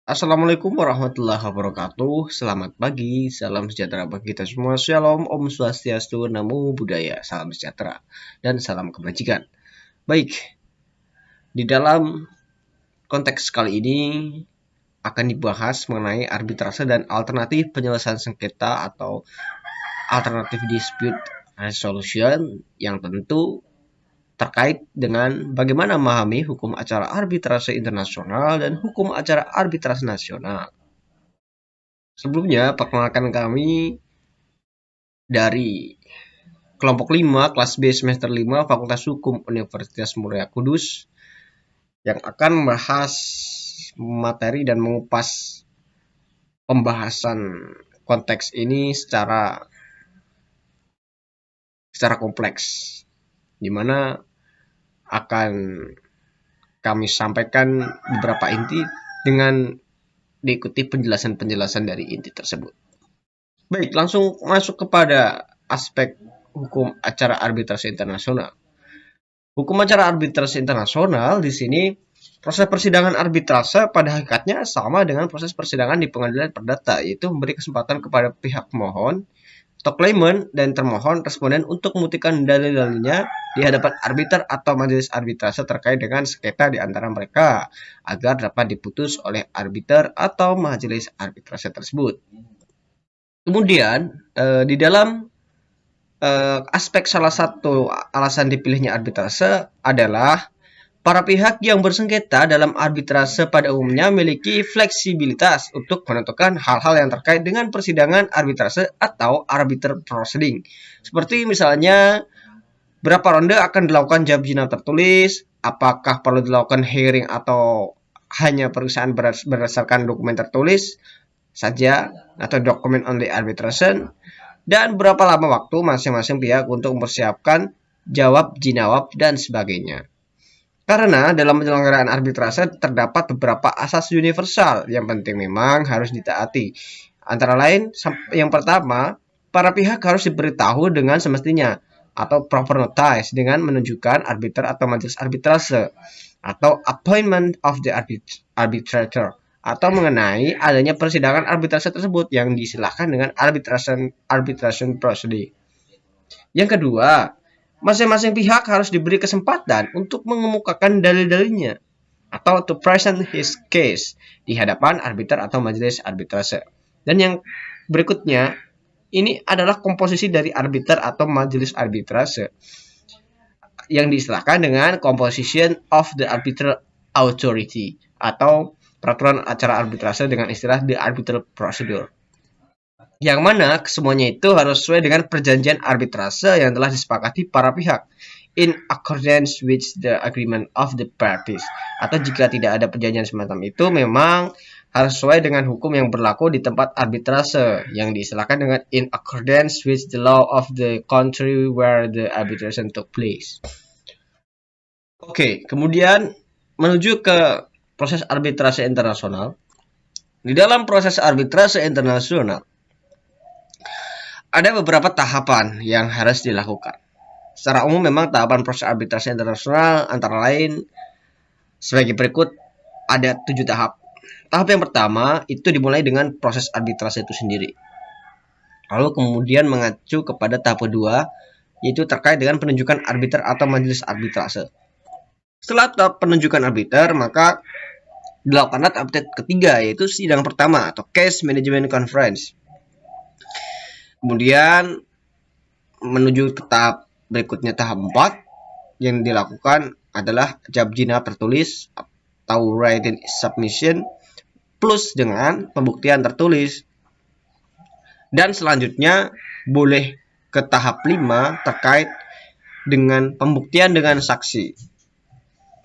Assalamualaikum warahmatullahi wabarakatuh. Selamat pagi, salam sejahtera bagi kita semua. Shalom, Om Swastiastu, Namo Buddhaya, salam sejahtera dan salam kebajikan. Baik, di dalam konteks kali ini akan dibahas mengenai arbitrase dan alternatif penyelesaian sengketa atau alternative dispute resolution yang tentu terkait dengan bagaimana memahami hukum acara arbitrase internasional dan hukum acara arbitrase nasional. Sebelumnya, perkenalkan kami dari kelompok 5, kelas B semester 5, Fakultas Hukum Universitas Muria Kudus, yang akan membahas materi dan mengupas pembahasan konteks ini secara kompleks, di mana akan kami sampaikan beberapa inti dengan diikuti penjelasan-penjelasan dari inti tersebut. Baik, langsung masuk kepada aspek hukum acara arbitrase internasional. Hukum acara arbitrase internasional di sini proses persidangan arbitrase pada hakikatnya sama dengan proses persidangan di pengadilan perdata, yaitu memberi kesempatan kepada pihak pemohon atau claimant dan termohon responden untuk membuktikan dalil-dalilnya di hadapan arbiter atau majelis arbitrase terkait dengan sengketa di antara mereka agar dapat diputus oleh arbiter atau majelis arbitrase tersebut. Kemudian di dalam aspek salah satu alasan dipilihnya arbitrase adalah para pihak yang bersengketa dalam arbitrase pada umumnya memiliki fleksibilitas untuk menentukan hal-hal yang terkait dengan persidangan arbitrase atau arbiter proceeding. Seperti misalnya, berapa ronde akan dilakukan jab jina tertulis, apakah perlu dilakukan hearing atau hanya pemeriksaan berdasarkan dokumen tertulis saja atau document only arbitration, dan berapa lama waktu masing-masing pihak untuk mempersiapkan jawab jinawab dan sebagainya. Karena dalam penyelenggaraan arbitrase terdapat beberapa asas universal yang penting memang harus ditaati. Antara lain, yang pertama, para pihak harus diberitahu dengan semestinya atau proper notice dengan menunjukkan arbiter atau majelis arbitrase atau appointment of the arbitrator atau mengenai adanya persidangan arbitrase tersebut yang diistilahkan dengan arbitration proceeding. Yang kedua, masing-masing pihak harus diberi kesempatan untuk mengemukakan dalil-dalilnya atau to present his case di hadapan arbiter atau majelis arbitrase. Dan yang berikutnya, ini adalah komposisi dari arbiter atau majelis arbitrase yang diistilahkan dengan composition of the arbitral authority atau peraturan acara arbitrase dengan istilah the arbitral procedure. Yang mana semuanya itu harus sesuai dengan perjanjian arbitrase yang telah disepakati para pihak in accordance with the agreement of the parties. Atau jika tidak ada perjanjian semacam itu, memang harus sesuai dengan hukum yang berlaku di tempat arbitrase yang diistilahkan dengan in accordance with the law of the country where the arbitration took place. Oke, kemudian menuju ke proses arbitrase internasional. Di dalam proses arbitrase internasional ada beberapa tahapan yang harus dilakukan. Secara umum memang tahapan proses arbitrase internasional antara lain sebagai berikut, ada 7 tahap. Tahap yang pertama itu dimulai dengan proses arbitrase itu sendiri. Lalu kemudian mengacu kepada tahap kedua, yaitu terkait dengan penunjukan arbiter atau majelis arbitrase. Setelah tahap penunjukan arbiter, maka dilakukanlah tahap ketiga, yaitu sidang pertama atau case management conference. Kemudian menuju ke tahap berikutnya, tahap 4, yang dilakukan adalah jab jina tertulis atau written submission plus dengan pembuktian tertulis. Dan selanjutnya boleh ke tahap 5 terkait dengan pembuktian dengan saksi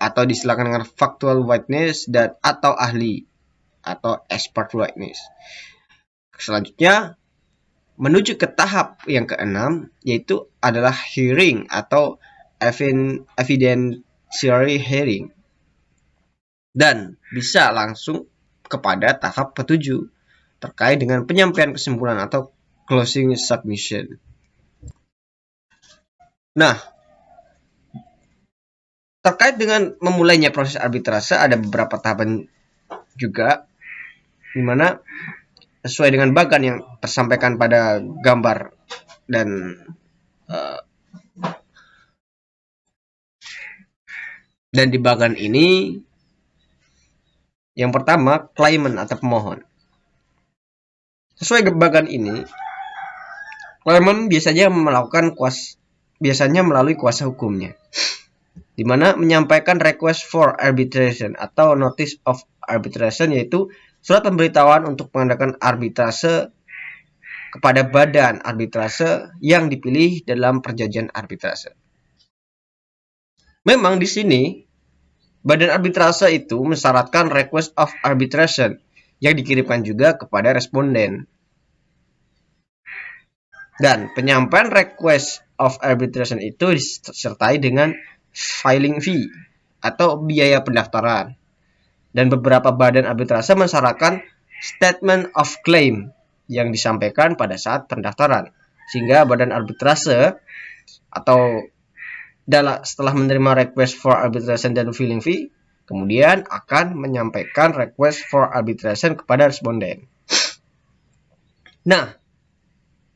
atau disilakan dengan factual witness dan atau ahli atau expert witness. Selanjutnya menuju ke tahap yang keenam, yaitu adalah hearing atau evidentiary hearing. Dan bisa langsung kepada tahap ketujuh, terkait dengan penyampaian kesimpulan atau closing submission. Nah, terkait dengan memulainya proses arbitrase ada beberapa tahapan juga. di mana sesuai dengan bagan yang tersampaikan pada gambar dan uh, di bagan ini, yang pertama claimant atau pemohon. Sesuai bagan ini, claimant biasanya melalui kuasa hukumnya, di mana menyampaikan request for arbitration atau notice of arbitration, yaitu surat pemberitahuan untuk mengadakan arbitrase kepada badan arbitrase yang dipilih dalam perjanjian arbitrase. Memang di sini badan arbitrase itu mensyaratkan request of arbitration yang dikirimkan juga kepada responden. Dan penyampaian request of arbitration itu disertai dengan filing fee atau biaya pendaftaran. Dan beberapa badan arbitrase mensyaratkan statement of claim yang disampaikan pada saat pendaftaran. Sehingga badan arbitrase atau setelah menerima request for arbitration dan filing fee, kemudian akan menyampaikan request for arbitration kepada responden. Nah,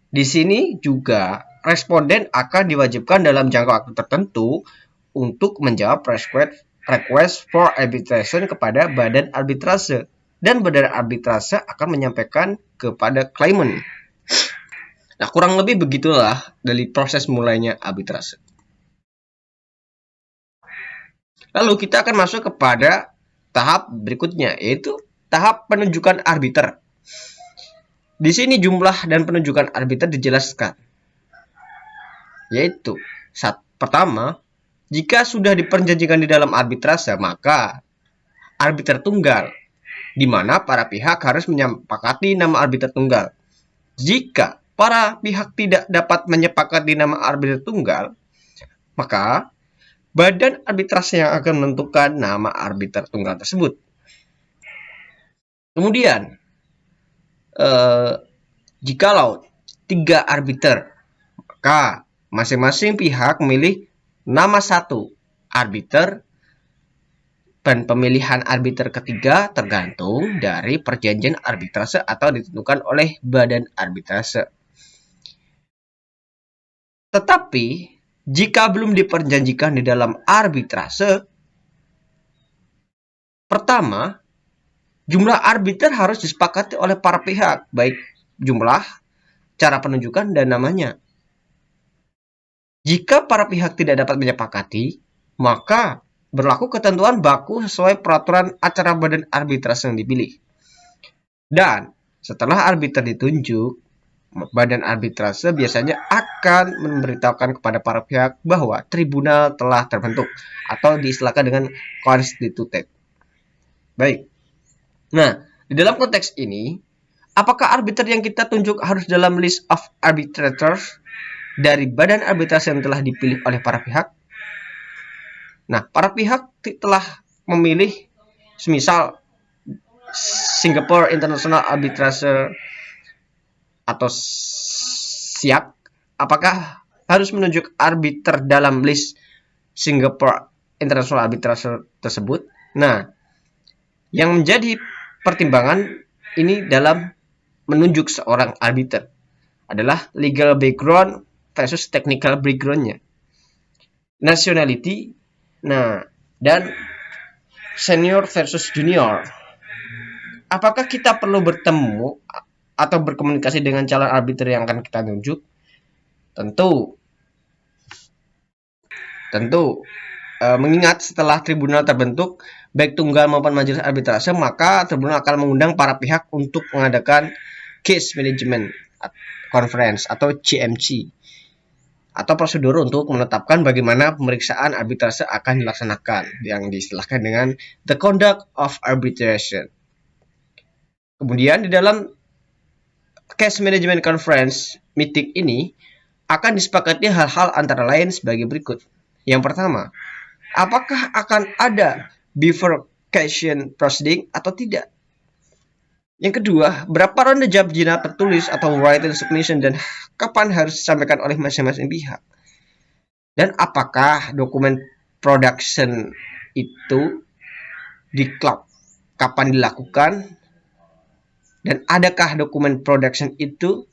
di sini juga responden akan diwajibkan dalam jangka waktu tertentu untuk menjawab request for arbitration kepada badan arbitrase, dan badan arbitrase akan menyampaikan kepada claimant. Nah, kurang lebih begitulah dari proses mulainya arbitrase. Lalu kita akan masuk kepada tahap berikutnya, yaitu tahap penunjukan arbiter. Di sini jumlah dan penunjukan arbiter dijelaskan. Yaitu, pertama, jika sudah diperjanjikan di dalam arbitrase, maka arbiter tunggal, di mana para pihak harus menyepakati nama arbiter tunggal. Jika para pihak tidak dapat menyepakati nama arbiter tunggal, maka badan arbitrase yang akan menentukan nama arbiter tunggal tersebut. Kemudian, jikalau 3 arbiter, maka masing-masing pihak memilih nama satu arbiter, dan pemilihan arbiter ketiga tergantung dari perjanjian arbitrase atau ditentukan oleh badan arbitrase. Tetapi jika belum diperjanjikan di dalam arbitrase, pertama, jumlah arbiter harus disepakati oleh para pihak, baik jumlah, cara penunjukan, dan namanya. Jika para pihak tidak dapat menyepakati, maka berlaku ketentuan baku sesuai peraturan acara badan arbitrase yang dipilih. Dan setelah arbiter ditunjuk, badan arbitrase biasanya akan memberitahukan kepada para pihak bahwa tribunal telah terbentuk atau diistilahkan dengan constituted. Baik. Nah, di dalam konteks ini, apakah arbiter yang kita tunjuk harus dalam list of arbitrators dari badan arbitrase yang telah dipilih oleh para pihak? Nah, para pihak telah memilih, semisal Singapore International Arbitrage atau SIAC, apakah harus menunjuk arbiter dalam list Singapore International Arbitrage tersebut? Nah, yang menjadi pertimbangan ini dalam menunjuk seorang arbiter adalah legal background versus technical background-nya, nationality, dan senior versus junior. Apakah kita perlu bertemu atau berkomunikasi dengan calon arbiter yang akan kita tunjuk? Tentu. Mengingat setelah tribunal terbentuk, baik tunggal maupun majelis arbitrase, maka tribunal akan mengundang para pihak untuk mengadakan case management conference atau CMC, atau prosedur untuk menetapkan bagaimana pemeriksaan arbitrase akan dilaksanakan, yang diistilahkan dengan the conduct of arbitration. Kemudian di dalam case management conference meeting ini akan disepakati hal-hal antara lain sebagai berikut. Yang pertama, apakah akan ada bifurcation proceeding atau tidak? Yang kedua, berapa ronde jawab jina tertulis atau written submission dan kapan harus disampaikan oleh masing-masing pihak? Dan apakah dokumen production itu di cloud? Kapan dilakukan? Dan adakah dokumen production itu?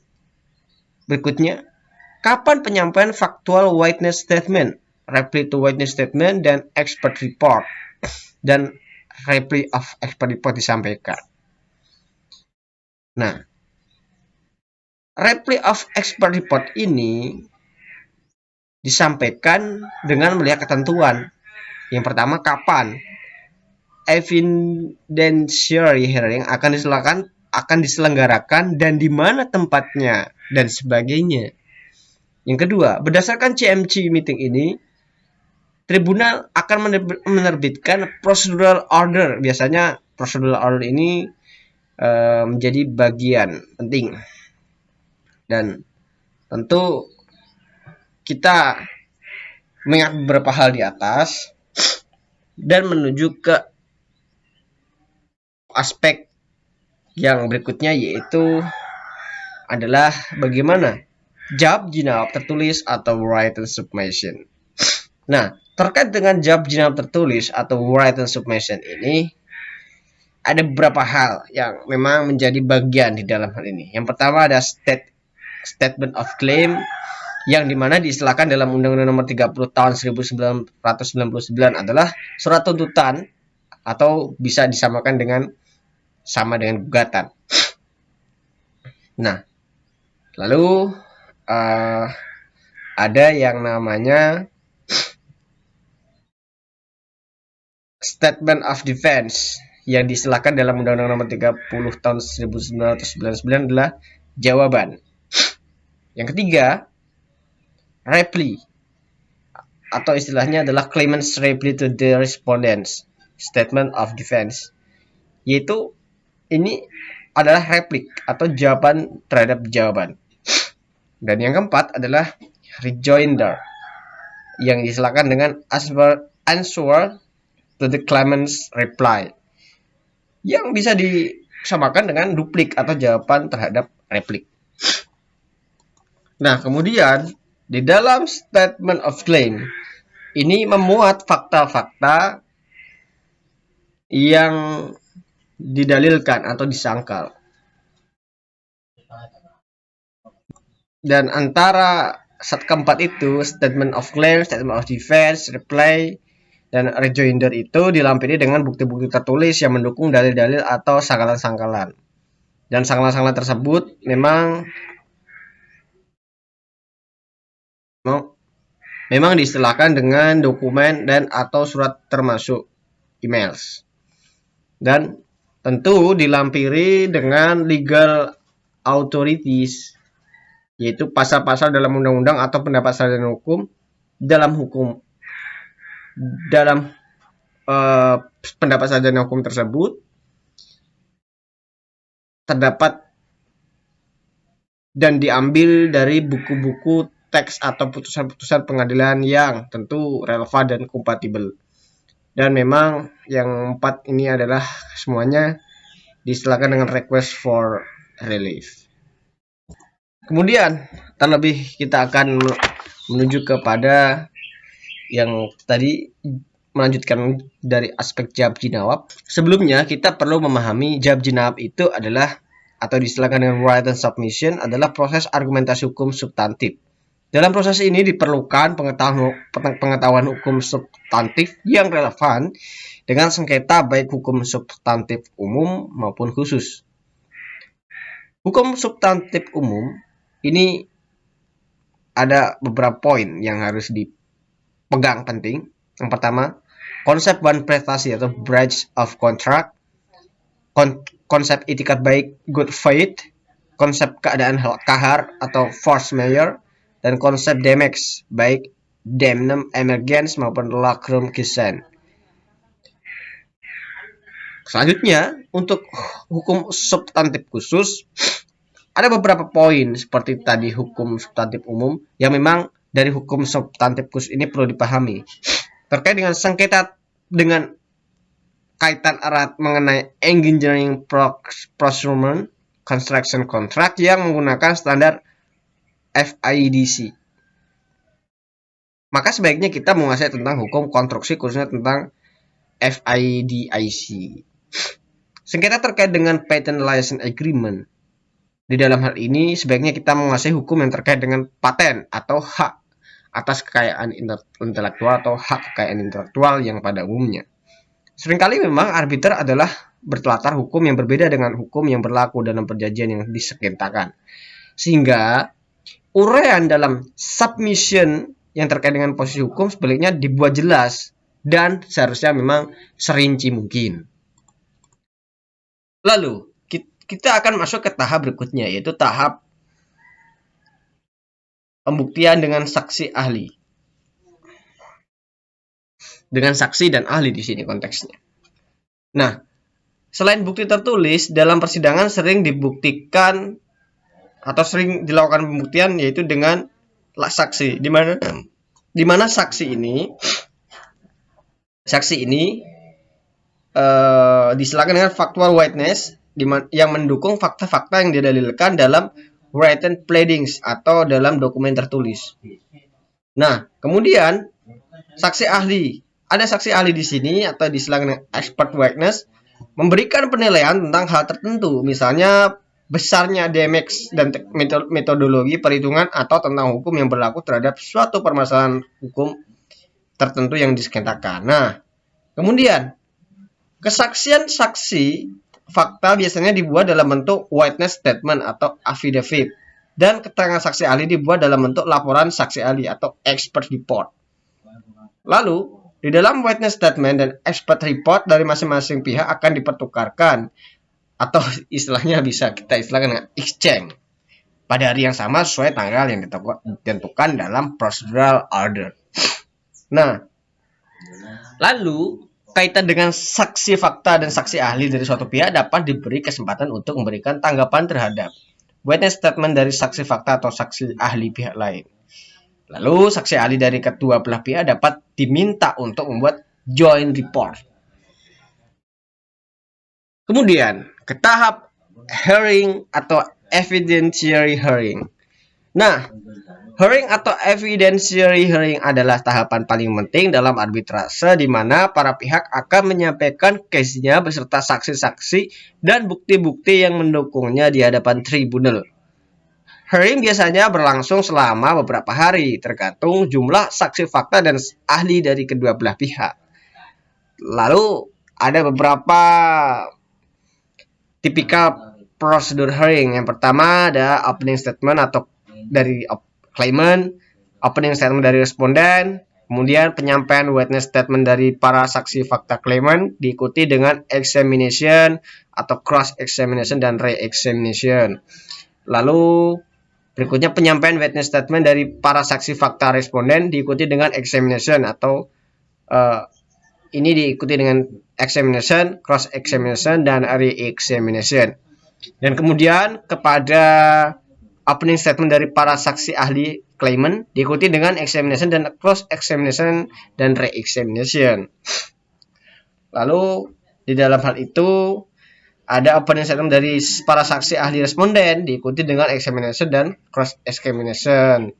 Berikutnya, kapan penyampaian factual witness statement, reply to witness statement, dan expert report, dan reply of expert report disampaikan. Nah, reply of expert report ini disampaikan dengan melihat ketentuan. Yang pertama, kapan evidentiary hearing akan diselenggarakan dan di mana tempatnya dan sebagainya. Yang kedua, berdasarkan CMC meeting ini, tribunal akan menerbitkan procedural order. Biasanya procedural order ini menjadi bagian penting. Dan tentu kita mengingat beberapa hal di atas dan menuju ke aspek yang berikutnya, yaitu adalah bagaimana jawab jinayat tertulis atau written submission. Nah, terkait dengan jawab jinayat tertulis atau written submission ini, ada beberapa hal yang memang menjadi bagian di dalam hal ini. Yang pertama ada statement of claim, yang dimana diistilahkan dalam Undang-Undang Nomor 30 Tahun 1999 adalah surat tuntutan atau bisa disamakan dengan gugatan. Nah, lalu ada yang namanya statement of defense yang diistilahkan dalam Undang-Undang Nomor 30 Tahun 1999 adalah jawaban. Yang ketiga, reply atau istilahnya adalah claimant's reply to the respondent's statement of defense, yaitu ini adalah replik atau jawaban terhadap jawaban. Dan yang keempat adalah rejoinder yang diistilahkan dengan answer to the claimant's reply, yang bisa disamakan dengan duplik atau jawaban terhadap replik. Nah, kemudian di dalam statement of claim ini memuat fakta-fakta yang didalilkan atau disangkal. Dan antara keempat itu, statement of claim, statement of defense, reply, dan rejoinder itu dilampiri dengan bukti-bukti tertulis yang mendukung dalil-dalil atau sangkalan-sangkalan. Dan sangkalan-sangkalan tersebut memang diistilahkan dengan dokumen dan atau surat termasuk emails. Dan tentu dilampiri dengan legal authorities, yaitu pasal-pasal dalam undang-undang atau pendapat sarjana hukum. Dalam pendapat sarjana hukum tersebut terdapat dan diambil dari buku-buku teks atau putusan-putusan pengadilan yang tentu relevan dan kompatibel. Dan memang yang 4 ini adalah semuanya diistilahkan dengan request for relief. Kemudian terlebih kita akan menuju kepada yang tadi, melanjutkan dari aspek jawab jinayat. Sebelumnya kita perlu memahami jawab jinayat itu adalah, atau diistilahkan dengan written submission, adalah proses argumentasi hukum substantif. Dalam proses ini diperlukan pengetahuan hukum substantif yang relevan dengan sengketa baik hukum substantif umum maupun khusus. Hukum substantif umum ini ada beberapa poin yang harus dipegang penting. Yang pertama, konsep prestasi atau breach of contract, konsep itikat baik good faith, konsep keadaan kahar atau force majeure, dan konsep damage baik damnum emergens maupun lacrum quiescent. Selanjutnya, untuk hukum substantif khusus ada beberapa poin seperti tadi hukum substantif umum yang memang dari hukum substantif khusus ini perlu dipahami terkait dengan sengketa dengan kaitan erat mengenai engineering procurement construction contract yang menggunakan standar FIDC. Maka sebaiknya kita menguasai tentang hukum konstruksi, khususnya tentang FIDIC. Sengketa terkait dengan patent license agreement. Di dalam hal ini, sebaiknya kita menguasai hukum yang terkait dengan paten atau hak atas kekayaan intelektual atau hak kekayaan intelektual yang pada umumnya. Seringkali memang arbiter adalah berlatar hukum yang berbeda dengan hukum yang berlaku dalam perjanjian yang disengketakan. Sehingga uraian dalam submission yang terkait dengan posisi hukum sebaliknya dibuat jelas dan seharusnya memang serinci mungkin. Lalu, kita akan masuk ke tahap berikutnya, yaitu tahap pembuktian dengan saksi ahli. Dengan saksi dan ahli di sini konteksnya. Nah, selain bukti tertulis, dalam persidangan sering dibuktikan atau sering dilakukan pembuktian yaitu dengan saksi, di mana saksi ini disilakan dengan factual witness yang mendukung fakta-fakta yang didalilkan dalam written pleadings atau dalam dokumen tertulis. Nah, kemudian saksi ahli. Ada saksi ahli di sini atau disilakan dengan expert witness memberikan penilaian tentang hal tertentu, misalnya besarnya damage dan metodologi perhitungan atau tentang hukum yang berlaku terhadap suatu permasalahan hukum tertentu yang disengketakan. Nah, kemudian kesaksian saksi fakta biasanya dibuat dalam bentuk witness statement atau affidavit, dan keterangan saksi ahli dibuat dalam bentuk laporan saksi ahli atau expert report. Lalu, di dalam witness statement dan expert report dari masing-masing pihak akan dipertukarkan atau istilahnya bisa kita istilahkan dengan exchange pada hari yang sama sesuai tanggal yang ditentukan dalam procedural order. Nah, lalu kaitan dengan saksi fakta dan saksi ahli dari suatu pihak dapat diberi kesempatan untuk memberikan tanggapan terhadap witness statement dari saksi fakta atau saksi ahli pihak lain. Lalu saksi ahli dari kedua belah pihak dapat diminta untuk membuat joint report. Kemudian ke tahap hearing atau evidentiary hearing. Nah, hearing atau evidentiary hearing adalah tahapan paling penting dalam arbitrase di mana para pihak akan menyampaikan case-nya beserta saksi-saksi dan bukti-bukti yang mendukungnya di hadapan tribunal. Hearing biasanya berlangsung selama beberapa hari, tergantung jumlah saksi fakta dan ahli dari kedua belah pihak. Lalu ada beberapa tipikal prosedur hearing. Yang pertama ada opening statement atau dari claimant, opening statement dari responden, kemudian penyampaian witness statement dari para saksi fakta claimant diikuti dengan examination atau cross examination dan re-examination. Lalu berikutnya penyampaian witness statement dari para saksi fakta responden diikuti dengan examination atau ini diikuti dengan examination, cross examination dan re-examination. Dan kemudian kepada opening statement dari para saksi ahli claimant diikuti dengan examination dan cross examination dan re-examination. Lalu di dalam hal itu ada opening statement dari para saksi ahli responden diikuti dengan examination dan cross examination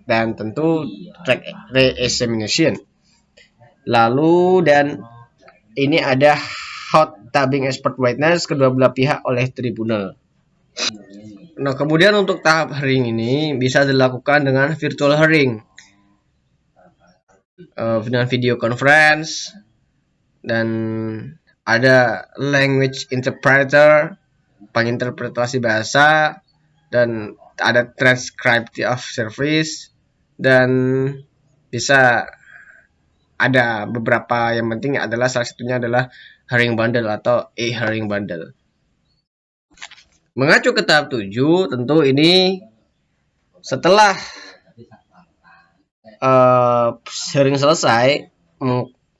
dan tentu re-examination. Lalu dan ini ada hot tubbing expert witness kedua belah pihak oleh tribunal. Nah, kemudian untuk tahap hearing ini bisa dilakukan dengan virtual hearing, dengan video conference, dan ada language interpreter, penginterpretasi bahasa, dan ada transcriptive of service, dan bisa ada beberapa yang penting adalah salah satunya adalah hearing bundle atau e-hearing bundle. Mengacu ke tahap 7, tentu ini setelah hearing selesai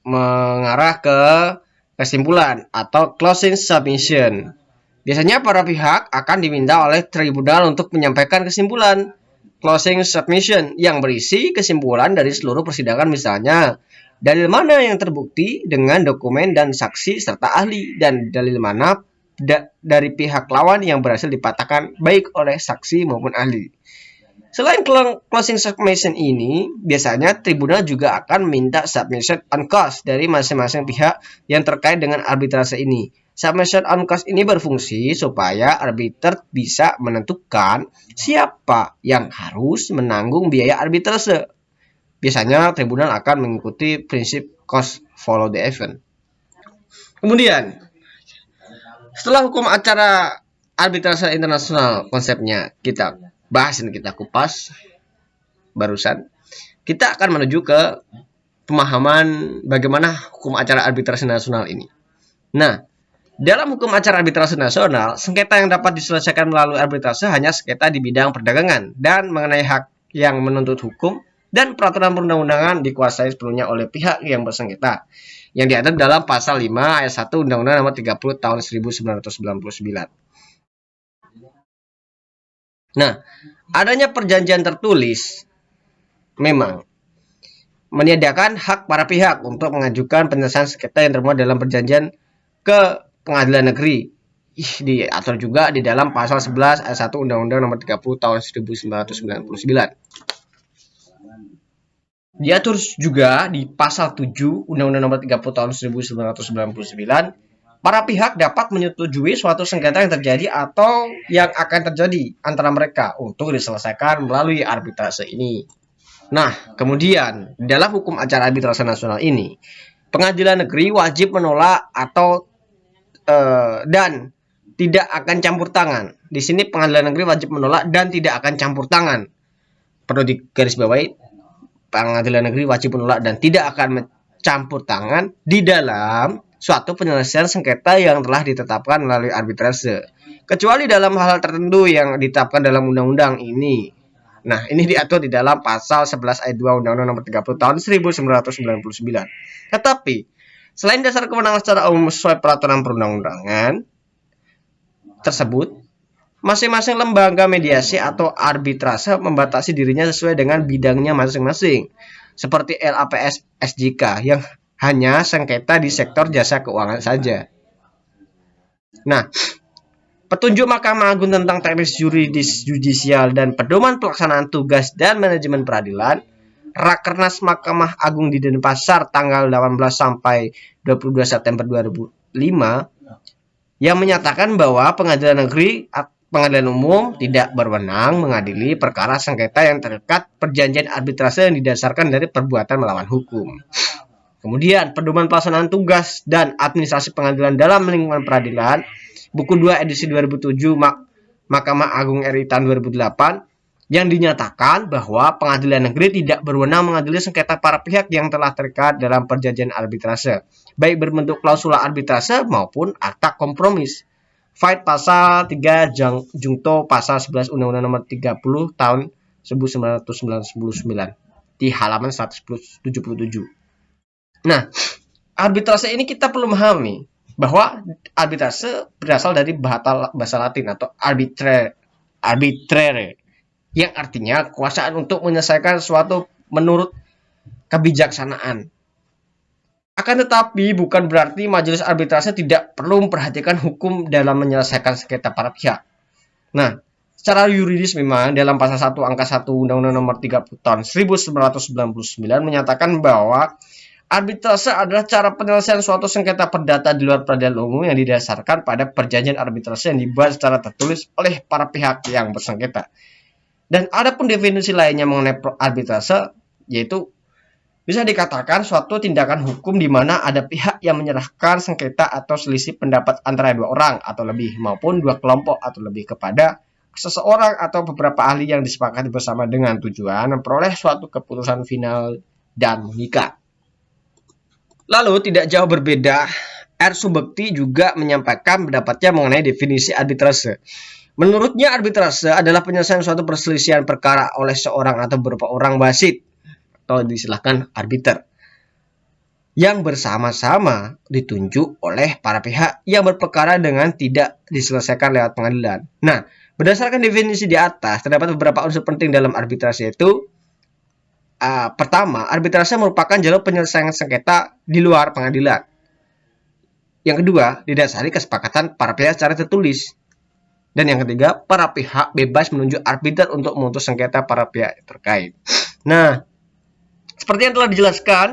mengarah ke kesimpulan atau closing submission. Biasanya para pihak akan diminta oleh tribunal untuk menyampaikan kesimpulan closing submission yang berisi kesimpulan dari seluruh persidangan, misalnya dalil mana yang terbukti dengan dokumen dan saksi serta ahli, dan dalil mana dari pihak lawan yang berhasil dipatahkan baik oleh saksi maupun ahli. Selain closing submission ini, biasanya tribunal juga akan minta submission on cost dari masing-masing pihak yang terkait dengan arbitrase ini. Summation on cost ini berfungsi supaya arbiter bisa menentukan siapa yang harus menanggung biaya arbitrase. Biasanya tribunal akan mengikuti prinsip cost follow the event. Kemudian, setelah hukum acara arbitrase internasional, konsepnya kita bahas dan kita kupas barusan, kita akan menuju ke pemahaman bagaimana hukum acara arbitrase nasional ini. Nah, dalam hukum acara arbitrase nasional, sengketa yang dapat diselesaikan melalui arbitrase hanya sengketa di bidang perdagangan dan mengenai hak yang menuntut hukum dan peraturan perundang-undangan dikuasai sepenuhnya oleh pihak yang bersengketa yang diatur dalam pasal 5 ayat 1 Undang-Undang Nomor 30 Tahun 1999. Nah, adanya perjanjian tertulis memang menyediakan hak para pihak untuk mengajukan penyelesaian sengketa yang termuat dalam perjanjian ke pengadilan negeri. Diatur juga di dalam pasal 11 ayat 1 Undang-Undang Nomor 30 Tahun 1999. Diatur juga di pasal 7 Undang-Undang Nomor 30 Tahun 1999, para pihak dapat menyetujui suatu sengketa yang terjadi atau yang akan terjadi antara mereka untuk diselesaikan melalui arbitrase ini. Nah, kemudian dalam hukum acara arbitrase nasional ini, pengadilan negeri wajib menolak atau dan tidak akan campur tangan. Di sini pengadilan negeri wajib menolak dan tidak akan campur tangan. Perlu digarisbawahi, pengadilan negeri wajib menolak dan tidak akan mencampur tangan di dalam suatu penyelesaian sengketa yang telah ditetapkan melalui arbitrase, kecuali dalam hal tertentu yang ditetapkan dalam undang-undang ini. Nah, ini diatur di dalam pasal 11 ayat 2 Undang-Undang Nomor 30 Tahun 1999. Tetapi, selain dasar kewenangan secara umum sesuai peraturan perundang-undangan tersebut, masing-masing lembaga mediasi atau arbitrase membatasi dirinya sesuai dengan bidangnya masing-masing, seperti LAPS SJK yang hanya sengketa di sektor jasa keuangan saja. Nah, petunjuk Mahkamah Agung tentang teknis yuridis judisial dan pedoman pelaksanaan tugas dan manajemen peradilan, Rakernas Mahkamah Agung di Denpasar tanggal 18 sampai 22 September 2005 yang menyatakan bahwa pengadilan umum tidak berwenang mengadili perkara sengketa yang terkait perjanjian arbitrase yang didasarkan dari perbuatan melawan hukum. Kemudian, pedoman pelaksanaan tugas dan administrasi pengadilan dalam lingkungan peradilan, buku 2 edisi 2007 Mahkamah Agung RI tahun 2008, yang dinyatakan bahwa pengadilan negeri tidak berwenang mengadili sengketa para pihak yang telah terikat dalam perjanjian arbitrase, baik berbentuk klausula arbitrase maupun akta kompromis. Fight pasal 3 Jungto pasal 11 Undang-Undang Nomor 30 Tahun 1999 di halaman 177. Nah, arbitrase ini kita perlu memahami bahwa arbitrase berasal dari bahasa Latin atau arbitrare, yang artinya kekuasaan untuk menyelesaikan sesuatu menurut kebijaksanaan. Akan tetapi bukan berarti majelis arbitrase tidak perlu memperhatikan hukum dalam menyelesaikan sengketa para pihak. Nah, secara yuridis memang dalam pasal 1 angka 1 Undang-Undang Nomor 30 Tahun 1999 menyatakan bahwa arbitrase adalah cara penyelesaian suatu sengketa perdata di luar peradilan umum yang didasarkan pada perjanjian arbitrase yang dibuat secara tertulis oleh para pihak yang bersengketa. Dan ada pun definisi lainnya mengenai arbitrase, yaitu bisa dikatakan suatu tindakan hukum di mana ada pihak yang menyerahkan sengketa atau selisih pendapat antara dua orang atau lebih maupun dua kelompok atau lebih kepada seseorang atau beberapa ahli yang disepakati bersama dengan tujuan memperoleh suatu keputusan final dan mengikat. Lalu tidak jauh berbeda, R. Subekti juga menyampaikan pendapatnya mengenai definisi arbitrase. Menurutnya arbitrase adalah penyelesaian suatu perselisihan perkara oleh seorang atau beberapa orang wasit atau disilahkan arbiter yang bersama-sama ditunjuk oleh para pihak yang berperkara dengan tidak diselesaikan lewat pengadilan. Nah, berdasarkan definisi di atas, terdapat beberapa unsur penting dalam arbitrase yaitu pertama, arbitrase merupakan jalur penyelesaian sengketa di luar pengadilan. Yang kedua, didasari kesepakatan para pihak secara tertulis. Dan yang ketiga, para pihak bebas menunjuk arbiter untuk memutus sengketa para pihak terkait. Nah, seperti yang telah dijelaskan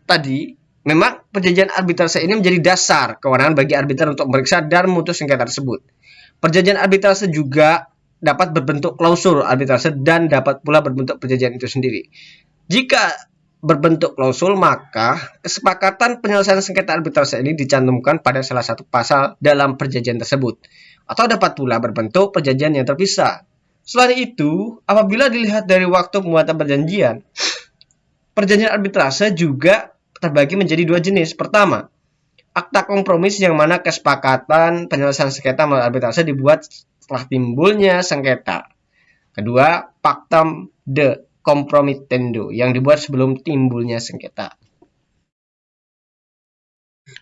tadi, memang perjanjian arbitrase ini menjadi dasar kewenangan bagi arbiter untuk memeriksa dan memutus sengketa tersebut. Perjanjian arbitrase juga dapat berbentuk klausul arbitrase dan dapat pula berbentuk perjanjian itu sendiri. Jika berbentuk klausul, maka kesepakatan penyelesaian sengketa arbitrase ini dicantumkan pada salah satu pasal dalam perjanjian tersebut, atau dapat pula berbentuk perjanjian yang terpisah. Selain itu, apabila dilihat dari waktu pembuatan perjanjian, perjanjian arbitrase juga terbagi menjadi dua jenis. Pertama, akta kompromis yang mana kesepakatan penyelesaian sengketa melalui arbitrase dibuat setelah timbulnya sengketa. Kedua, pactum de compromittendo yang dibuat sebelum timbulnya sengketa.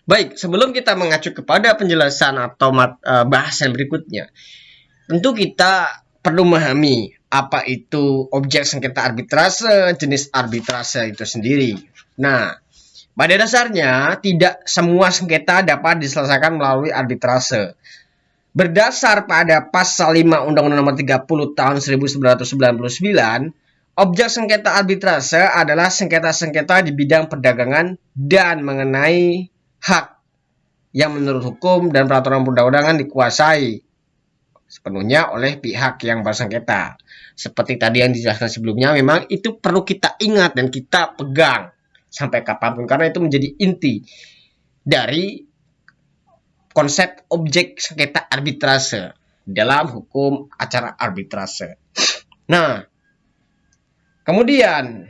Baik, sebelum kita mengacu kepada penjelasan atau bahasan berikutnya, tentu kita perlu memahami apa itu objek sengketa arbitrase, jenis arbitrase itu sendiri. Nah, pada dasarnya tidak semua sengketa dapat diselesaikan melalui arbitrase. Berdasar pada pasal 5 Undang-Undang Nomor 30 Tahun 1999, objek sengketa arbitrase adalah sengketa-sengketa di bidang perdagangan dan mengenai hak yang menurut hukum dan peraturan perundang-undangan dikuasai sepenuhnya oleh pihak yang bersengketa. Seperti tadi yang dijelaskan sebelumnya, memang itu perlu kita ingat dan kita pegang sampai kapanpun, karena itu menjadi inti dari konsep objek sengketa arbitrase dalam hukum acara arbitrase. Nah, kemudian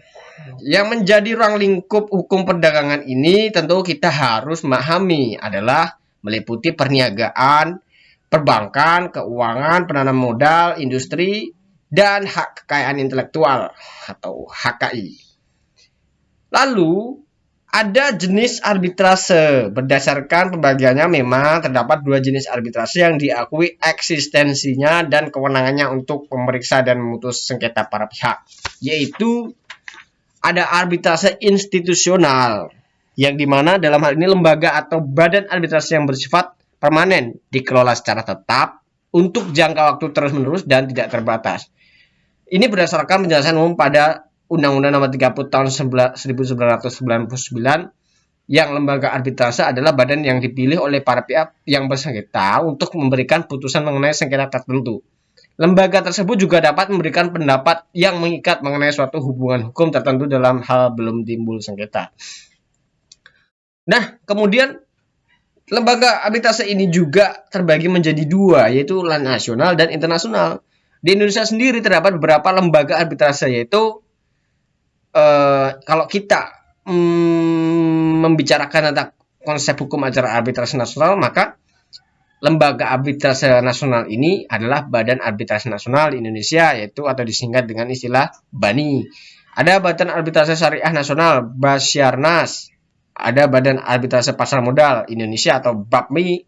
yang menjadi ruang lingkup hukum perdagangan ini tentu kita harus memahami adalah meliputi perniagaan, perbankan, keuangan, penanam modal, industri, dan hak kekayaan intelektual atau HKI. Lalu, ada jenis arbitrase. Berdasarkan pembagiannya memang terdapat dua jenis arbitrase yang diakui eksistensinya dan kewenangannya untuk memeriksa dan memutus sengketa para pihak. Yaitu ada arbitrase institusional, yang dimana dalam hal ini lembaga atau badan arbitrase yang bersifat permanen, dikelola secara tetap untuk jangka waktu terus-menerus dan tidak terbatas. Ini berdasarkan penjelasan umum pada Undang-Undang Nomor 30 Tahun 1999, yang lembaga arbitrase adalah badan yang dipilih oleh para pihak yang bersengketa untuk memberikan putusan mengenai sengketa tertentu. Lembaga tersebut juga dapat memberikan pendapat yang mengikat mengenai suatu hubungan hukum tertentu dalam hal belum timbul sengketa. Nah, kemudian lembaga arbitrase ini juga terbagi menjadi dua, yaitu nasional dan internasional. Di Indonesia sendiri terdapat beberapa lembaga arbitrase, yaitu kalau kita membicarakan tentang konsep hukum acara arbitrase nasional, maka lembaga arbitrase nasional ini adalah Badan Arbitrase Nasional Indonesia, yaitu atau disingkat dengan istilah BANI. Ada Badan Arbitrase Syariah Nasional Basyarnas, ada Badan Arbitrase Pasar Modal Indonesia atau BAPMI,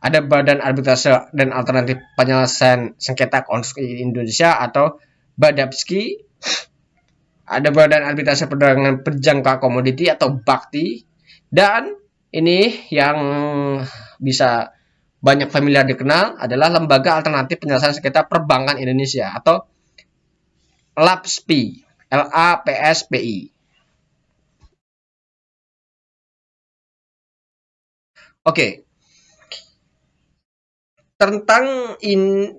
ada Badan Arbitrase dan Alternatif Penyelesaian Sengketa Konstruksi Indonesia atau BADAPSKI, ada Badan Arbitrase Perdagangan Berjangka Komoditi atau BAKTI, dan ini yang bisa banyak familiar dikenal adalah Lembaga Alternatif Penyelesaian Sengketa Perbankan Indonesia atau LAPSPI, LAPSPI. Oke.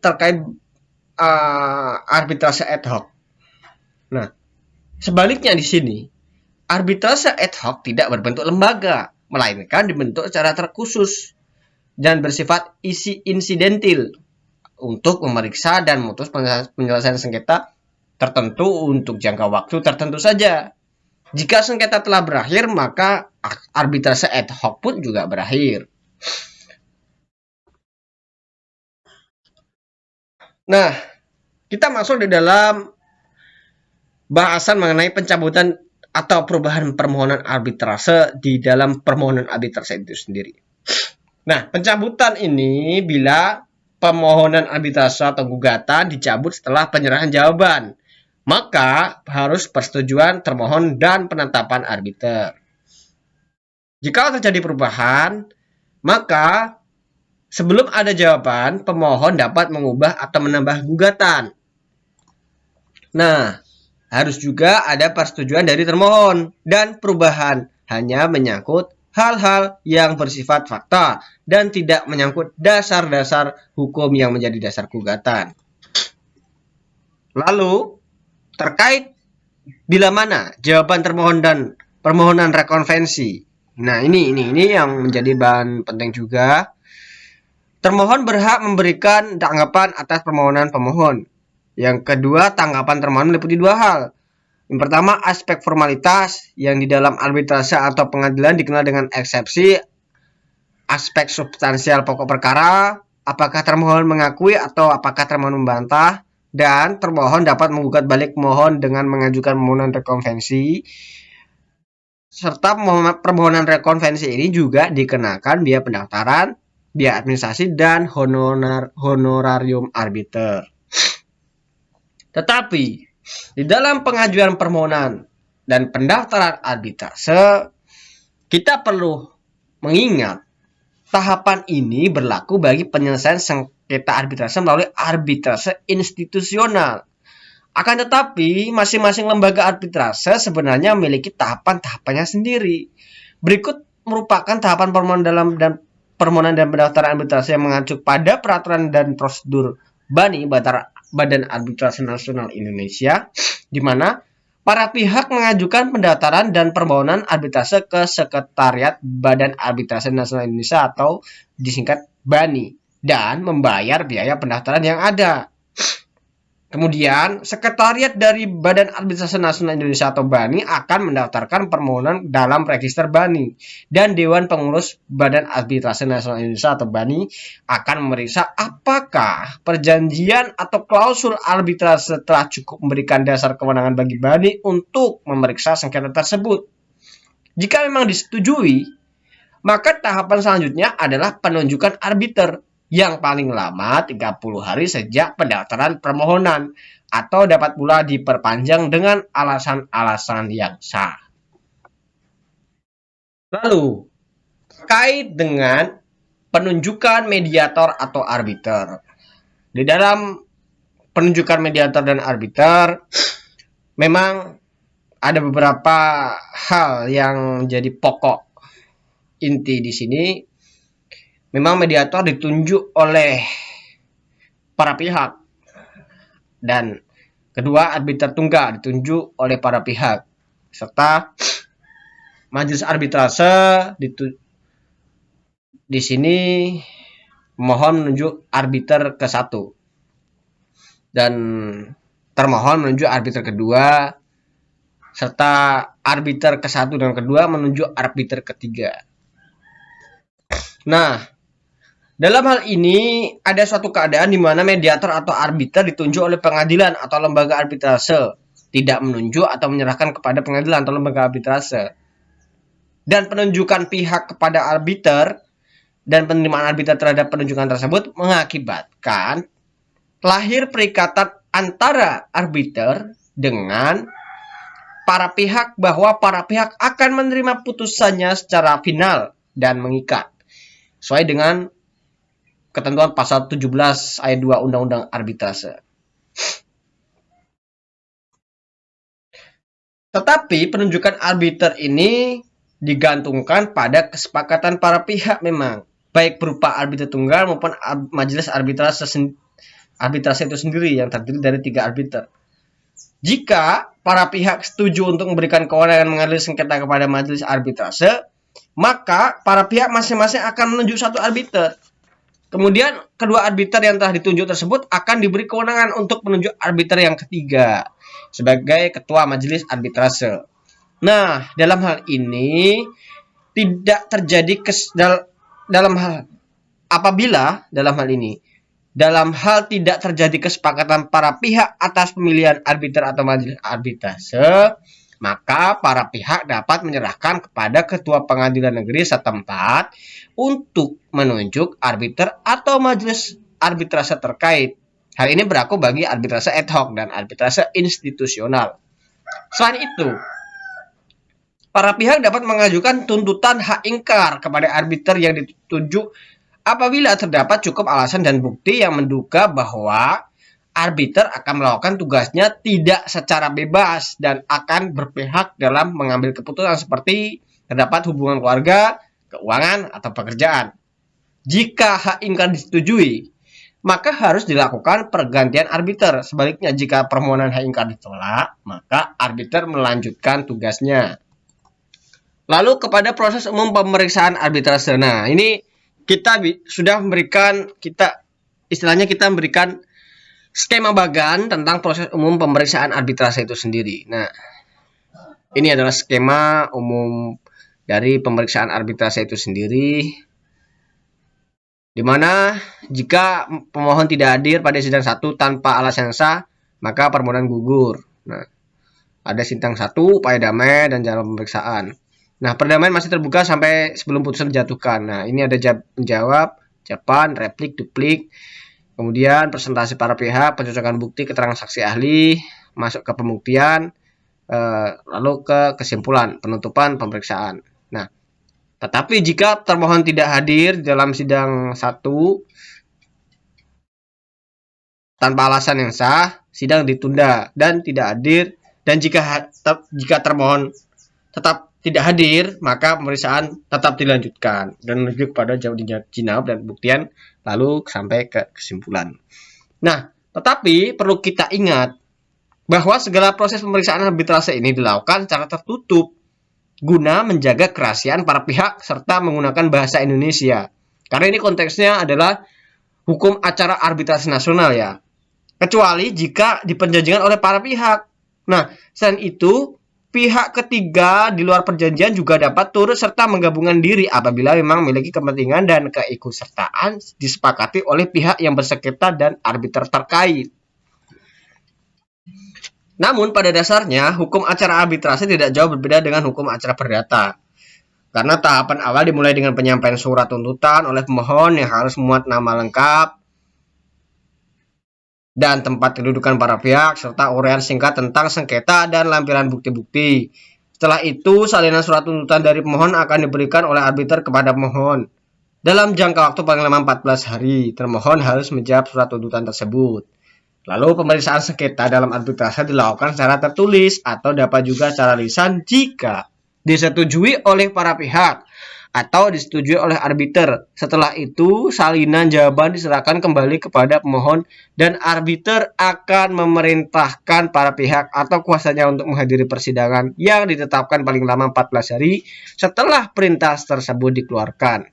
Terkait arbitrase ad hoc. Nah, sebaliknya di sini, arbitrase ad hoc tidak berbentuk lembaga, melainkan dibentuk secara terkhusus dan bersifat insidentil untuk memeriksa dan memutus penyelesaian sengketa tertentu untuk jangka waktu tertentu saja. Jika sengketa telah berakhir, maka arbitrase ad hoc pun juga berakhir. Nah, kita masuk di dalam bahasan mengenai pencabutan atau perubahan permohonan arbitrase di dalam permohonan arbitrase itu sendiri. Nah, pencabutan ini bila permohonan arbitrase atau gugatan dicabut setelah penyerahan jawaban, maka harus persetujuan termohon dan penetapan arbiter. Jika terjadi perubahan, maka sebelum ada jawaban, pemohon dapat mengubah atau menambah gugatan. Nah, harus juga ada persetujuan dari termohon dan perubahan hanya menyangkut hal-hal yang bersifat fakta dan tidak menyangkut dasar-dasar hukum yang menjadi dasar gugatan. Lalu, terkait bila mana jawaban termohon dan permohonan rekonvensi. Nah, ini yang menjadi bahan penting juga. Termohon berhak memberikan tanggapan atas permohonan pemohon. Yang kedua, tanggapan termohon meliputi dua hal. Yang pertama, aspek formalitas yang di dalam arbitrase atau pengadilan dikenal dengan eksepsi. Aspek substansial pokok perkara, apakah termohon mengakui atau apakah termohon membantah. Dan termohon dapat menggugat balik pemohon dengan mengajukan permohonan rekonvensi. Serta permohonan rekonvensi ini juga dikenakan biaya pendaftaran, biaya administrasi, dan honorarium arbiter. Tetapi, di dalam pengajuan permohonan dan pendaftaran arbitrase, kita perlu mengingat tahapan ini berlaku bagi penyelesaian sengketa arbitrase melalui arbitrase institusional. Akan tetapi, masing-masing lembaga arbitrase sebenarnya memiliki tahapan-tahapannya sendiri. Berikut merupakan tahapan permohonan dan pendaftaran arbitrase yang mengacu pada peraturan dan prosedur BANI, Badan Arbitrase Nasional Indonesia, di mana para pihak mengajukan pendaftaran dan permohonan arbitrase ke Sekretariat Badan Arbitrase Nasional Indonesia atau disingkat BANI dan membayar biaya pendaftaran yang ada. Kemudian, Sekretariat dari Badan Arbitrase Nasional Indonesia atau BANI akan mendaftarkan permohonan dalam register BANI. Dan Dewan Pengurus Badan Arbitrase Nasional Indonesia atau BANI akan memeriksa apakah perjanjian atau klausul arbitrase telah cukup memberikan dasar kewenangan bagi BANI untuk memeriksa sengketa tersebut. Jika memang disetujui, maka tahapan selanjutnya adalah penunjukan arbiter yang paling lama 30 hari sejak pendaftaran permohonan atau dapat pula diperpanjang dengan alasan-alasan yang sah. Lalu, terkait dengan penunjukan mediator atau arbiter. Di dalam penunjukan mediator dan arbiter, memang ada beberapa hal yang jadi pokok inti di sini. Memang mediator ditunjuk oleh para pihak. Dan kedua, arbiter tunggal ditunjuk oleh para pihak. Serta majelis arbitrase di sini mohon menunjuk arbiter ke-1. Dan termohon menunjuk arbiter kedua. Serta arbiter ke-1 dan kedua menunjuk arbiter ketiga. Nah, dalam hal ini, ada suatu keadaan di mana mediator atau arbiter ditunjuk oleh pengadilan atau lembaga arbitrase, tidak menunjuk atau menyerahkan kepada pengadilan atau lembaga arbitrase. Dan penunjukan pihak kepada arbiter dan penerimaan arbiter terhadap penunjukan tersebut mengakibatkan lahir perikatan antara arbiter dengan para pihak bahwa para pihak akan menerima putusannya secara final dan mengikat. Sesuai dengan ketentuan pasal 17 ayat 2 Undang-Undang Arbitrase. Tetapi penunjukan arbiter ini digantungkan pada kesepakatan para pihak memang, baik berupa arbiter tunggal maupun majelis arbitrase itu sendiri yang terdiri dari 3 arbiter. Jika para pihak setuju untuk memberikan kewenangan mengadili sengketa kepada majelis arbitrase, maka para pihak masing-masing akan menunjuk satu arbiter. Kemudian, kedua arbiter yang telah ditunjuk tersebut akan diberi kewenangan untuk menunjuk arbiter yang ketiga sebagai ketua majelis arbitrase. Nah, dalam hal ini tidak terjadi dalam hal tidak terjadi kesepakatan para pihak atas pemilihan arbiter atau majelis arbitrase, maka para pihak dapat menyerahkan kepada ketua pengadilan negeri setempat untuk menunjuk arbiter atau majelis arbitrase terkait. Hal ini berlaku bagi arbitrase ad hoc dan arbitrase institusional. Selain itu, para pihak dapat mengajukan tuntutan hak ingkar kepada arbiter yang ditunjuk apabila terdapat cukup alasan dan bukti yang menduga bahwa arbiter akan melakukan tugasnya tidak secara bebas dan akan berpihak dalam mengambil keputusan seperti terdapat hubungan keluarga, keuangan, atau pekerjaan. Jika hak ingkar disetujui, maka harus dilakukan pergantian arbiter. Sebaliknya, jika permohonan hak ingkar ditolak, maka arbiter melanjutkan tugasnya. Lalu kepada proses umum pemeriksaan arbitrase. Nah, ini kita sudah memberikan, istilahnya kita memberikan skema bagan tentang proses umum pemeriksaan arbitrase itu sendiri. Nah, ini adalah skema umum dari pemeriksaan arbitrase itu sendiri, di mana jika pemohon tidak hadir pada sidang 1 tanpa alasan yang sah, maka permohonan gugur. Nah, ada sidang 1, upaya damai, dan jalan pemeriksaan. Nah, perdamaian masih terbuka sampai sebelum putusan dijatuhkan. Nah, ini ada menjawab, jawaban, replik, duplik, kemudian presentasi para pihak, pencocokan bukti, keterangan saksi ahli, masuk ke pembuktian, lalu ke kesimpulan, penutupan pemeriksaan. Nah, tetapi jika termohon tidak hadir dalam sidang 1 tanpa alasan yang sah, sidang ditunda dan tidak hadir. Dan jika termohon tetap tidak hadir, maka pemeriksaan tetap dilanjutkan dan menuju pada jinayat dan pembuktian, lalu sampai ke kesimpulan. Nah, tetapi perlu kita ingat bahwa segala proses pemeriksaan arbitrase ini dilakukan secara tertutup guna menjaga kerahasiaan para pihak serta menggunakan bahasa Indonesia. Karena ini konteksnya adalah hukum acara arbitrase nasional ya. Kecuali jika diperjanjikan oleh para pihak. Nah, selain itu, pihak ketiga di luar perjanjian juga dapat turut serta menggabungkan diri apabila memang memiliki kepentingan dan keikutsertaan disepakati oleh pihak yang bersengketa dan arbiter terkait. Namun pada dasarnya hukum acara arbitrase tidak jauh berbeda dengan hukum acara perdata. Karena tahapan awal dimulai dengan penyampaian surat tuntutan oleh pemohon yang harus memuat nama lengkap dan tempat kedudukan para pihak, serta uraian singkat tentang sengketa dan lampiran bukti-bukti. Setelah itu, salinan surat tuntutan dari pemohon akan diberikan oleh arbiter kepada pemohon. Dalam jangka waktu paling lama 14 hari, termohon harus menjawab surat tuntutan tersebut. Lalu pemeriksaan sengketa dalam arbitrase dilakukan secara tertulis atau dapat juga secara lisan jika disetujui oleh para pihak atau disetujui oleh arbiter. Setelah itu, salinan jawaban diserahkan kembali kepada pemohon dan arbiter akan memerintahkan para pihak atau kuasanya untuk menghadiri persidangan yang ditetapkan paling lama 14 hari setelah perintah tersebut dikeluarkan.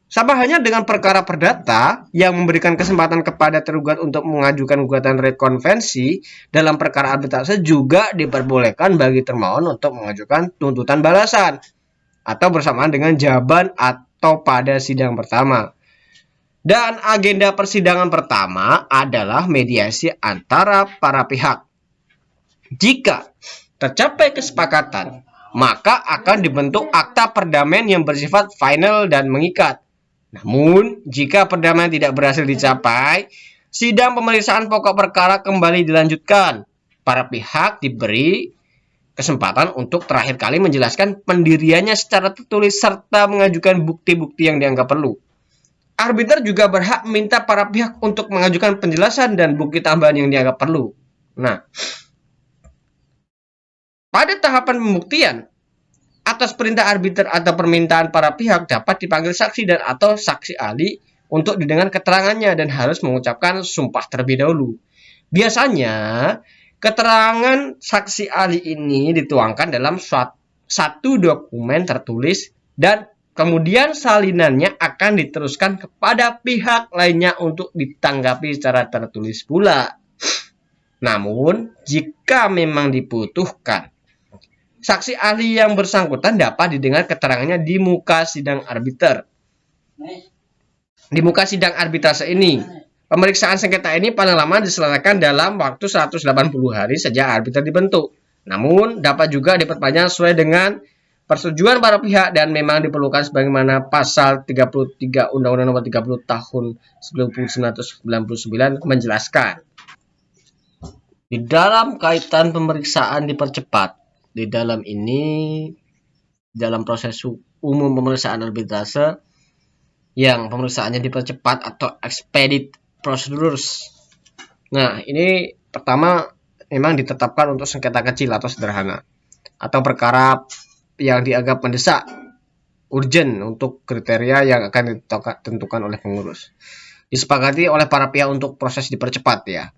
Sama halnya dengan perkara perdata yang memberikan kesempatan kepada tergugat untuk mengajukan gugatan rekonvensi, dalam perkara arbitrase juga diperbolehkan bagi termohon untuk mengajukan tuntutan balasan atau bersamaan dengan jawaban atau pada sidang pertama. Dan agenda persidangan pertama adalah mediasi antara para pihak. Jika tercapai kesepakatan, maka akan dibentuk akta perdamaian yang bersifat final dan mengikat. Namun, jika perdamaian tidak berhasil dicapai, sidang pemeriksaan pokok perkara kembali dilanjutkan. Para pihak diberi kesempatan untuk terakhir kali menjelaskan pendiriannya secara tertulis serta mengajukan bukti-bukti yang dianggap perlu. Arbiter juga berhak meminta para pihak untuk mengajukan penjelasan dan bukti tambahan yang dianggap perlu. Nah, pada tahapan pembuktian, atas perintah arbiter atau permintaan para pihak dapat dipanggil saksi dan atau saksi ahli untuk didengar keterangannya dan harus mengucapkan sumpah terlebih dahulu. Biasanya, keterangan saksi ahli ini dituangkan dalam satu dokumen tertulis dan kemudian salinannya akan diteruskan kepada pihak lainnya untuk ditanggapi secara tertulis pula. Namun, jika memang dibutuhkan, saksi ahli yang bersangkutan dapat didengar keterangannya di muka sidang arbiter. Di muka sidang arbitrase ini, pemeriksaan sengketa ini paling lama diselesaikan dalam waktu 180 hari sejak arbiter dibentuk. Namun, dapat juga diperpanjang sesuai dengan persetujuan para pihak dan memang diperlukan sebagaimana pasal 33 Undang-Undang Nomor 30 Tahun 1999 menjelaskan. Di dalam kaitan pemeriksaan dipercepat, di dalam proses umum pemeriksaan arbitrase yang pemeriksaannya dipercepat atau expedite procedures. Nah, ini pertama memang ditetapkan untuk sengketa kecil atau sederhana atau perkara yang dianggap mendesak, urgent untuk kriteria yang akan ditentukan oleh pengurus. Disepakati oleh para pihak untuk proses dipercepat ya.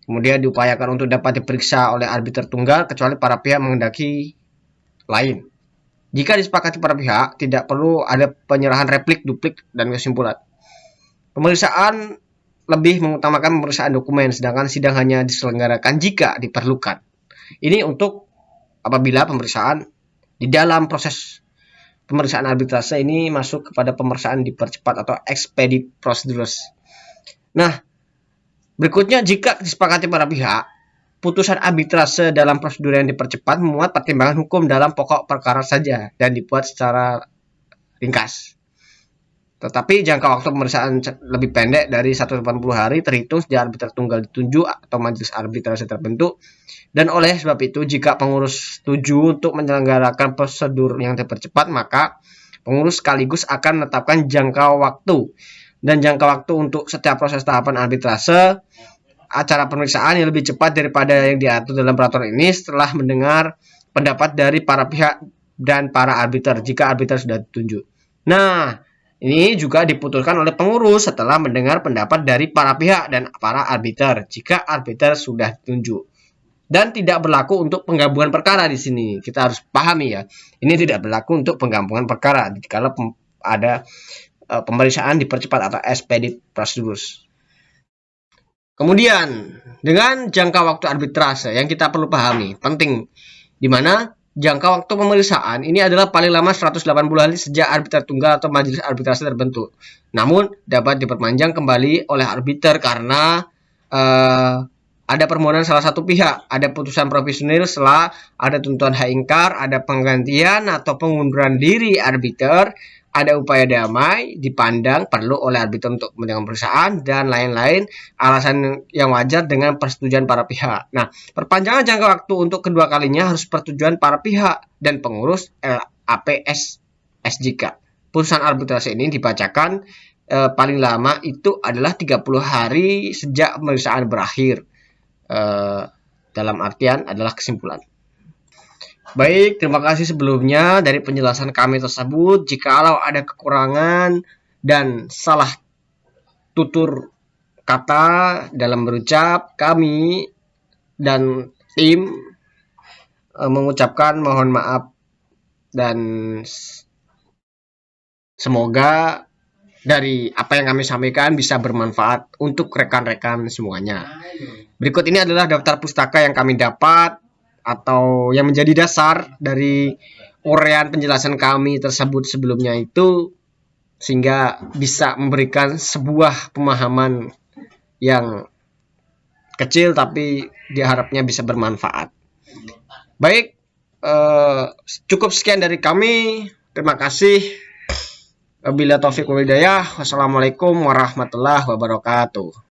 Kemudian diupayakan untuk dapat diperiksa oleh arbiter tunggal kecuali para pihak menghendaki lain. Jika disepakati para pihak, tidak perlu ada penyerahan replik, duplik, dan kesimpulan. Pemeriksaan lebih mengutamakan pemeriksaan dokumen, sedangkan sidang hanya diselenggarakan jika diperlukan. Ini untuk apabila pemeriksaan di dalam proses pemeriksaan arbitrase ini masuk kepada pemeriksaan dipercepat atau expedite procedures. Nah, berikutnya jika disepakati para pihak, putusan arbitrase dalam prosedur yang dipercepat memuat pertimbangan hukum dalam pokok perkara saja dan dibuat secara ringkas. Tetapi jangka waktu pemeriksaan lebih pendek dari 180 hari terhitung sejak arbiter tunggal ditunjuk atau majelis arbitrase terbentuk. Dan oleh sebab itu, jika pengurus setuju untuk menyelenggarakan prosedur yang dipercepat, maka pengurus sekaligus akan menetapkan jangka waktu dan jangka waktu untuk setiap proses tahapan arbitrase acara pemeriksaan yang lebih cepat daripada yang diatur dalam peraturan ini setelah mendengar pendapat dari para pihak dan para arbiter jika arbiter sudah ditunjuk. Nah, ini juga diputuskan oleh pengurus setelah mendengar pendapat dari para pihak dan para arbiter jika arbiter sudah ditunjuk. Dan tidak berlaku untuk penggabungan perkara di sini. Kita harus pahami ya. Ini tidak berlaku untuk penggabungan perkara kalau ada pemeriksaan dipercepat atau expedite procedures. Kemudian, dengan jangka waktu arbitrase yang kita perlu pahami, penting, di mana jangka waktu pemeriksaan ini adalah paling lama 180 hari sejak arbiter tunggal atau majelis arbitrase terbentuk. Namun, dapat diperpanjang kembali oleh arbiter karena ada permohonan salah satu pihak, ada putusan provisional setelah ada tuntutan hak ingkar, ada penggantian atau pengunduran diri arbiter, ada upaya damai, dipandang perlu oleh arbiter untuk kepentingan pemeriksaan, dan lain-lain alasan yang wajar dengan persetujuan para pihak. Nah, perpanjangan jangka waktu untuk kedua kalinya harus persetujuan para pihak dan pengurus LAPS SJK. Putusan arbitrase ini dibacakan paling lama itu adalah 30 hari sejak pemeriksaan berakhir. Dalam artian adalah kesimpulan. Baik, terima kasih sebelumnya dari penjelasan kami tersebut. Jikalau ada kekurangan dan salah tutur kata dalam berucap, kami dan tim mengucapkan mohon maaf dan semoga dari apa yang kami sampaikan bisa bermanfaat untuk rekan-rekan semuanya. Berikut ini adalah daftar pustaka yang kami dapat atau yang menjadi dasar dari uraian penjelasan kami tersebut sebelumnya itu, sehingga bisa memberikan sebuah pemahaman yang kecil tapi diharapnya bisa bermanfaat. Baik, cukup sekian dari kami. Terima kasih. Wabillahi taufiq wal hidayah. Wassalamualaikum warahmatullahi wabarakatuh.